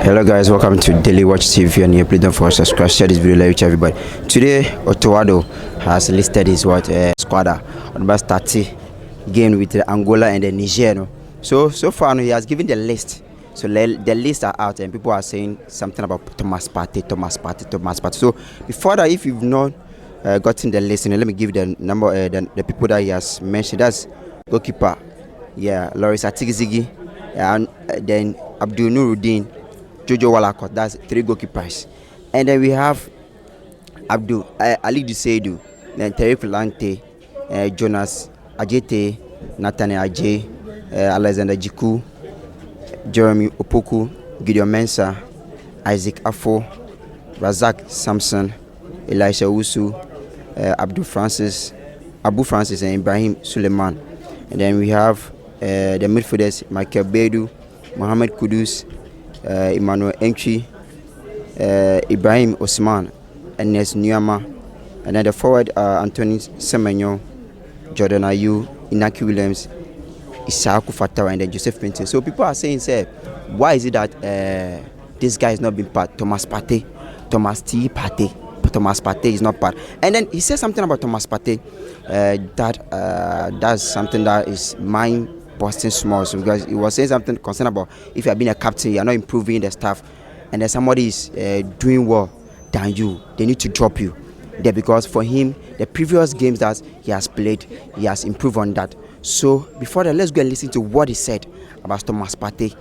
Hello guys, welcome to Daily Watch TV and please don't forget to subscribe, share this video, like everybody. Today, Otto has listed his squad on about 30 game with Angola and the Niger. No? So far he has given the list. So the lists are out and people are saying something about Thomas Partey. So before that, if you've not gotten the list, let me give the number, the people that he has mentioned. That's goalkeeper, Loris Atigizigi, and then Abdul Nuruddin, Jojo Walakot. That's 3 goalkeepers. And then we have Abdul Ali Duseidu, then Terry Lante, Jonas Ajete, Nathaniel Ajay, Alexander Jiku, Jeremy Opoku, Gideon Mensah, Isaac Afo, Razak Samson, Elisha Usu, Abu Francis, and Ibrahim Suleiman. And then we have the midfielders Michael Bedu, Mohamed Kudus, Emmanuel Entry, Ibrahim Osman, Ernest Nyama, and then the forward Anthony Semenyo, Jordan Ayew, Inaki Williams, Isaac Fatawa, and then Joseph Pinto. So people are saying, why is it that this guy is not being part? Thomas Partey is not part. And then he said something about Thomas Partey that's something that is mind busting small. So because he was saying something concerned about if you have been a captain, you are not improving the staff, and then somebody is doing well than you, they need to drop you there, because for him the previous games that he has played, he has improved on that. So before that, let's go and listen to what he said about Thomas Partey,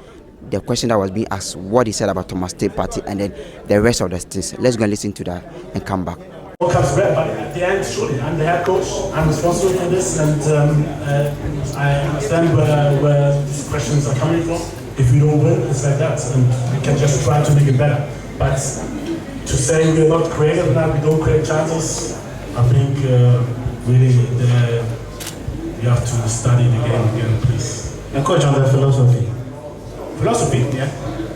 the question that was being asked, what he said about Thomas Partey, and then the rest of the things. Let's go and listen to that and come back. Comes red, but at the end, surely I'm the head coach. I'm responsible for this, and I understand where these questions are coming from. If we don't win, it's like that, and we can just try to make it better. But to say we're not creative enough, we don't create chances, I think really you have to study the game again, please. And coach, on the philosophy. Yeah.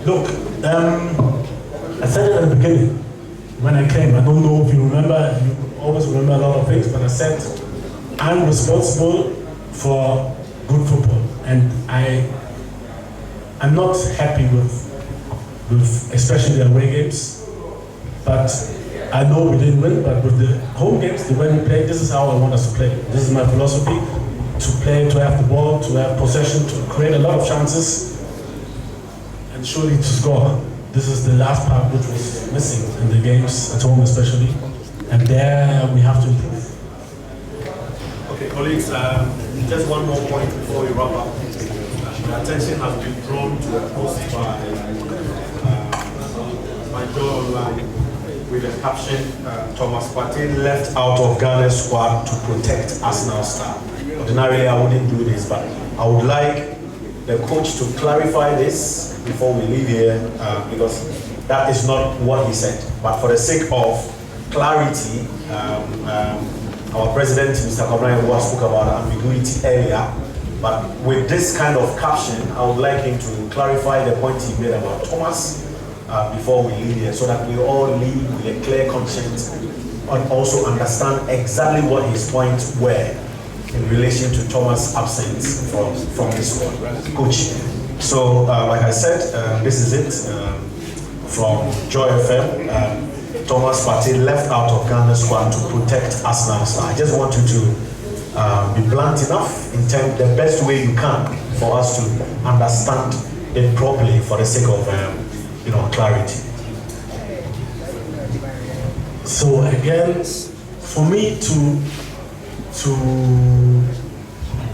Look, I said it at the beginning. When I came, I don't know if you remember, you always remember a lot of things, but I said I'm responsible for good football, and I'm not happy with especially the away games, but I know we didn't win, but with the home games, the way we play, this is how I want us to play. This is my philosophy, to play, to have the ball, to have possession, to create a lot of chances, and surely to score. This is the last part which was missing in the games at home especially, and there we have to improve. Okay, colleagues, just one more point before we wrap up. The attention has been drawn to a post by Joe online with the caption, Thomas Partey left out of Ghana's squad to protect Arsenal star. Ordinarily I wouldn't do this, but I would like the coach to clarify this before we leave here, because that is not what he said. But for the sake of clarity, our president, Mr. Kamran, spoke about ambiguity earlier. But with this kind of caption, I would like him to clarify the point he made about Thomas before we leave here, so that we all leave with a clear conscience and also understand exactly what his points were in relation to Thomas' absence from this squad. Coach. So, like I said, this is it from Joy FM. Thomas Partey left out of Ghana's squad to protect Arsenal star. I just want you to be blunt enough in terms the best way you can for us to understand it properly for the sake of clarity. So again, for me to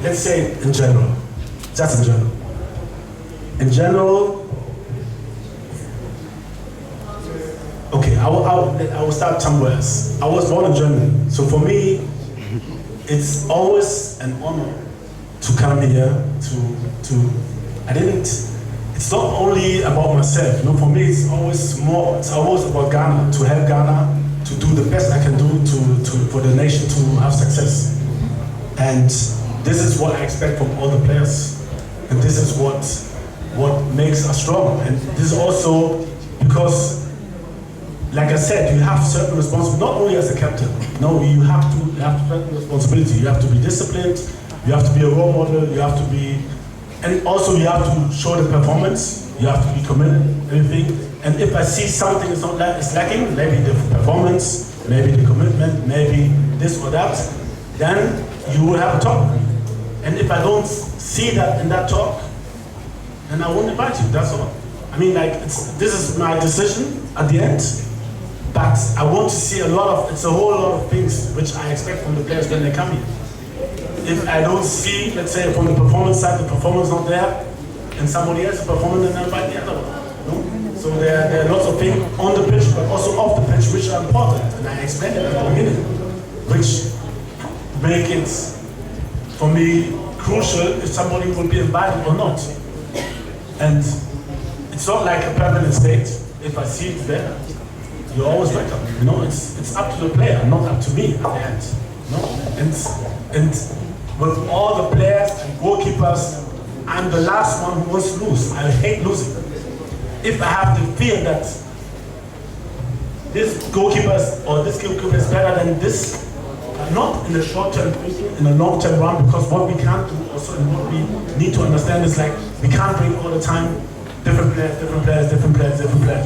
let's say in general, just in general. In general, okay, I will start somewhere else. I was born in Germany, so for me, it's always an honor to come here it's not only about myself, for me it's always about Ghana, to help Ghana to do the best I can do for the nation to have success. And this is what I expect from all the players, and this is what makes us strong. And this is also because, like I said, you have certain responsibility, not only as a captain. No, you have certain responsibility. You have to be disciplined, you have to be a role model, you have to be, and also you have to show the performance. You have to be committed, everything. And if I see something is lacking, maybe the performance, maybe the commitment, maybe this or that, then you will have a talk with me. And if I don't see that in that talk, then I won't invite you, that's all. I mean, like, this is my decision at the end, but I want to see it's a whole lot of things which I expect from the players when they come here. If I don't see, let's say, from the performance side, the performance not there, and somebody else is performing, then I invite the other one. No? So there are lots of things on the pitch, but also off the pitch, which are important. And I explained it at the beginning, which make it, for me, crucial if somebody will be invited or not. And it's not like a permanent state. If I see it there, you're always welcome. You know, it's up to the player, not up to me at the end. You know? And with all the players and goalkeepers, I'm the last one who wants to lose. I hate losing. If I have the fear that this goalkeeper is better than this, not in the short term, in the long term run, because what we can't do also and what we need to understand is like we can't bring all the time different players.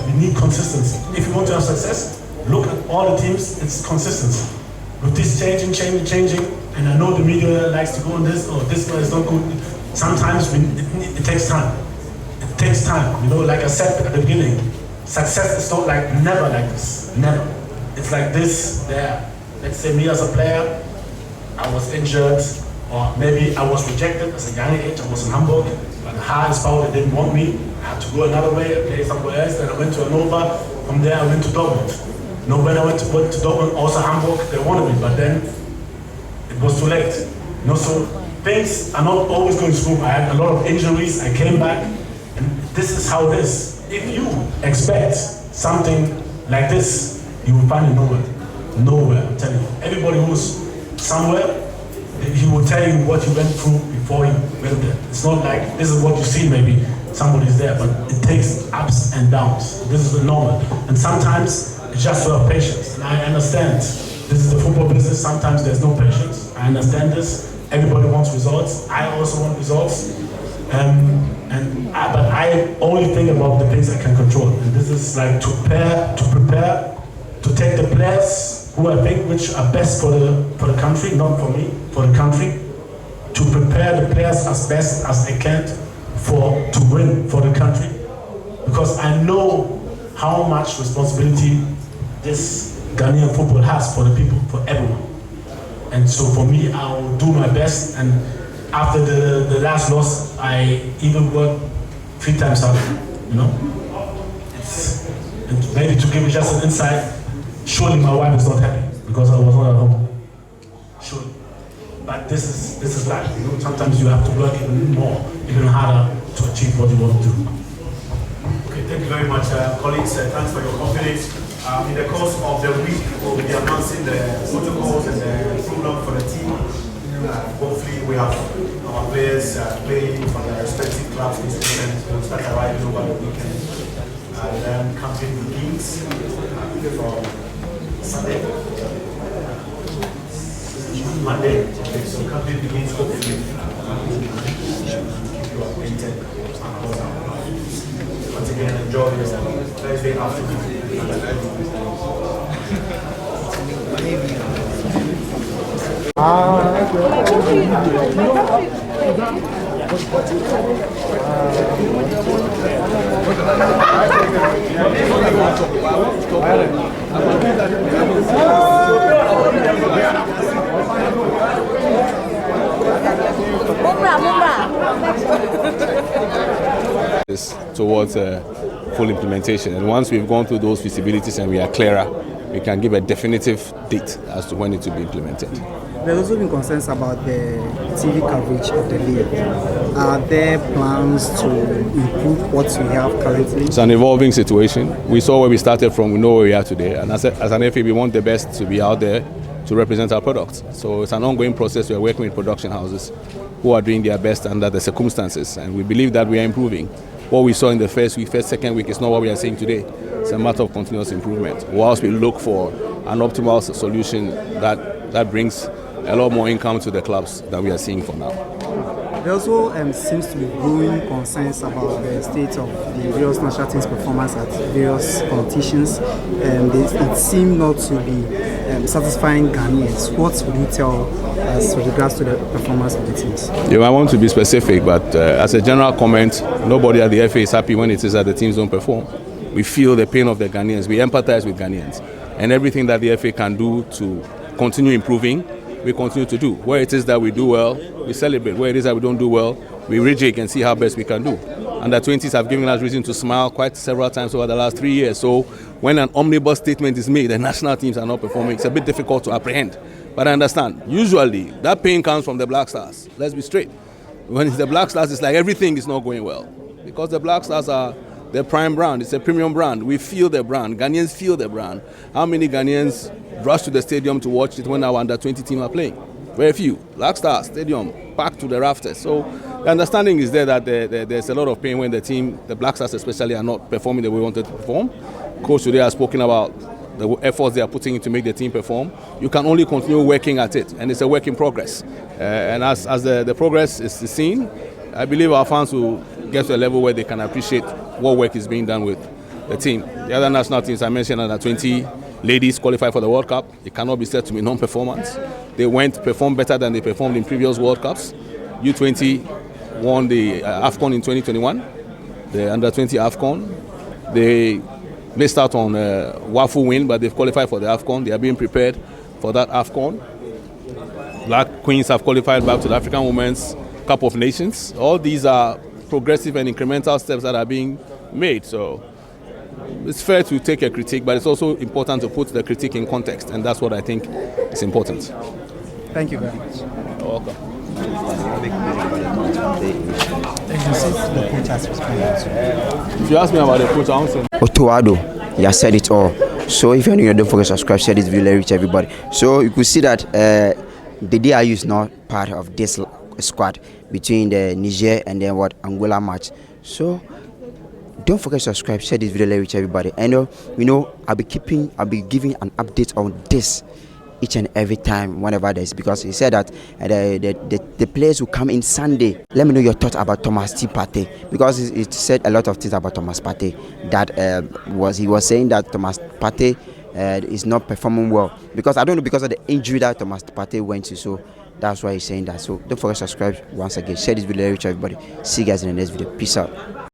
We need consistency. If you want to have success, look at all the teams, it's consistency. With this changing, and I know the media likes to go on this, or this one is not good. Sometimes it takes time. It takes time. You know, like I said at the beginning, success is not like never like this. Never. It's like this, there. Let's say me as a player, I was injured, or maybe I was rejected as a young age. I was in Hamburg, but the highest power they didn't want me. I had to go another way, play somewhere else. Then I went to Hannover. From there, I went to Dortmund. No, when I went to Dortmund, also Hamburg, they wanted me, but then it was too late. You know, so things are not always going smooth. I had a lot of injuries. I came back, and this is how it is. If you expect something like this, you will find it nowhere. Nowhere, I'm telling you. Everybody who's somewhere, he will tell you what you went through before you went there. It's not like this is what you see, maybe somebody's there, but it takes ups and downs. This is the normal. And sometimes it's just to have patience. And I understand this is the football business. Sometimes there's no patience. I understand this. Everybody wants results. I also want results. But I only think about the things I can control. And this is like to prepare, to take the players who I think which are best for the country, not for me, for the country, to prepare the players as best as I can to win for the country, because I know how much responsibility this Ghanaian football has for the people, for everyone. And so for me, I will do my best, and after the last loss, I even worked 3 times harder, you know? And maybe to give you just an insight, surely my wife is not happy because I was not at home. Surely. But this is life, you know. Sometimes you have to work even more, even harder to achieve what you want to do. Okay, thank you very much, colleagues. Thanks for your confidence. In the course of the week, we'll be announcing the protocols and the program for the team. Hopefully, we have our players playing for their respective clubs this weekend. We'll start arriving over the weekend. And then campaign begins from Sunday. Monday. Okay, so campaign begins hopefully. Keep you updated. Once again, enjoy your Thursday afternoon. Towards full implementation, and once we've gone through those feasibilities and we are clearer, we can give a definitive date as to when it will be implemented. There's also been concerns about the TV coverage of the league. Are there plans to improve what we have currently? It's an evolving situation. We saw where we started from, we know where we are today, and as an FA, we want the best to be out there to represent our products. So it's an ongoing process. We are working with production houses who are doing their best under the circumstances, and we believe that we are improving. What we saw in the first week, second week is not what we are seeing today. It's a matter of continuous improvement. Whilst we look for an optimal solution that brings a lot more income to the clubs that we are seeing for now. There also seems to be growing concerns about the state of the various national teams' performance at various competitions. It seemed not to be satisfying Ghanaians. What would you tell us with regards to the performance of the teams? Yeah, I want to be specific, but as a general comment, nobody at the FA is happy when it is that the teams don't perform. We feel the pain of the Ghanaians. We empathize with Ghanaians. And everything that the FA can do to continue improving, we continue to do. Where it is that we do well, we celebrate. Where it is that we don't do well, we rejig and see how best we can do. Under 20s have given us reason to smile quite several times over the last 3 years. So when an omnibus statement is made, the national teams are not performing, it's a bit difficult to apprehend. But I understand. Usually, that pain comes from the Black Stars. Let's be straight. When it's the Black Stars, it's like everything is not going well. Because the Black Stars are the prime brand. It's a premium brand. We feel the brand. Ghanaians feel the brand. How many Ghanaians rush to the stadium to watch it when our under-20 team are playing? Very few. Black Stars Stadium, packed to the rafters. So the understanding is there that there's a lot of pain when the Black Stars especially, are not performing the way we wanted to perform. Coach today has spoken about the efforts they are putting in to make the team perform. You can only continue working at it, and it's a work in progress. And as the progress is seen, I believe our fans will get to a level where they can appreciate what work is being done with the team. The other national teams I mentioned, under 20 ladies qualified for the World Cup. It cannot be said to be non-performance. They performed better than they performed in previous World Cups. U20 won the Afcon in 2021, the under 20 Afcon. They missed out on a waffle win, but they've qualified for the Afcon. They are being prepared for that Afcon. Black Queens have qualified back to the African Women's Cup of Nations. All these are progressive and incremental steps that are being made. So it's fair to take a critique, but it's also important to put the critique in context, and that's what I think is important. Thank you very much. You're welcome. If you ask me about the coach, I answer. Otto, he has said it all. So if you're new, don't forget to subscribe, share this video, let it reach everybody. So you could see that the Ayew is not part of this squad between the Niger and then Angola match. So don't forget to subscribe, share this video, let it reach everybody. And I'll be giving an update on this each and every time whenever there's, because he said that the players will come in Sunday. Let me know your thoughts about Thomas Partey, because it said a lot of things about Thomas Partey that he was saying that Thomas Partey is not performing well, because I don't know, because of the injury that Thomas Partey went to. So that's why he's saying that. So don't forget to subscribe once again, share this video, reach everybody. See you guys in the next video. Peace out.